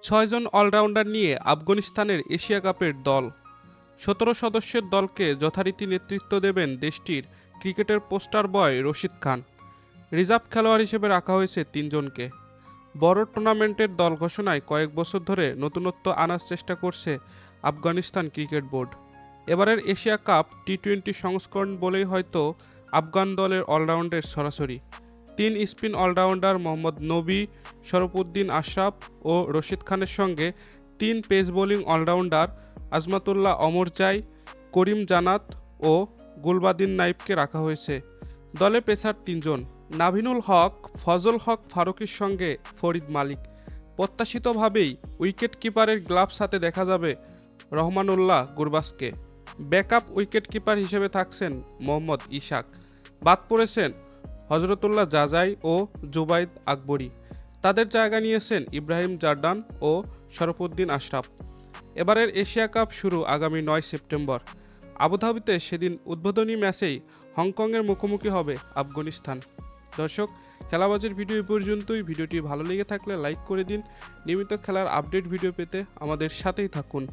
ছয়জন অলরাউন্ডার নিয়ে আফগানিস্তানের এশিয়া কাপের দল। ১৭ সদস্যের দলকে যথারীতি নেতৃত্ব দেবেন দেশটির ক্রিকেটের পোস্টার বয় রশিদ খান। রিজার্ভ খেলোয়াড় হিসেবে রাখা হয়েছে ৩ জনকে। বড় টুর্নামেন্টের দল ঘোষণায় কয়েক বছর ধরে নতুনত্ব আনার চেষ্টা করছে আফগানিস্তান ক্রিকেট বোর্ড। এবারের এশিয়া কাপ টি-20 সংস্করণ বলেই হয়তো আফগান দলের অলরাউন্ডের সরাসরি ৩ স্পিন অলরাউন্ডার মোহাম্মদ নবী, শরফুদ্দিন আশরাফ ও রশিদ খানের সঙ্গে ৩ pace bowling allrounder Azmatullah Omarzai, করিম জানাত ও গুলবাদিন নাইবকে রাখা হয়েছে। দলে পেসার ৩ জন, নাভিনুল হক, ফজল হক ফারুকীর সঙ্গে ফরিদ মালিক। প্রত্যাশিতভাবেই উইকেট কিপারের গ্লাভস হাতে দেখা যাবে রহমানুল্লাহ গুরবাজকে। ব্যাকআপ উইকেট কিপার হিসেবে থাকছেন মোহাম্মদ ইশাক। বাদ পড়েছেন হজরতুল্লাহ জাজাই ও জুবাইদ আকবরী। তাদের জায়গা নিয়েছেন ইব্রাহিম জারদান ও শরফুদ্দিন আশরাফ। এবারের এশিয়া কাপ শুরু আগামী ৯ সেপ্টেম্বর। আবুধাবিতে সেদিন উদ্বোধনী ম্যাচেই হংকংয়ের মুখোমুখি হবে আফগানিস্তান। দর্শক, খেলাবাজের ভিডিও এই পর্যন্তই। ভিডিওটি ভালো লেগে থাকলে লাইক করে দিন। নিয়মিত খেলার আপডেট ভিডিও পেতে আমাদের সাথেই থাকুন।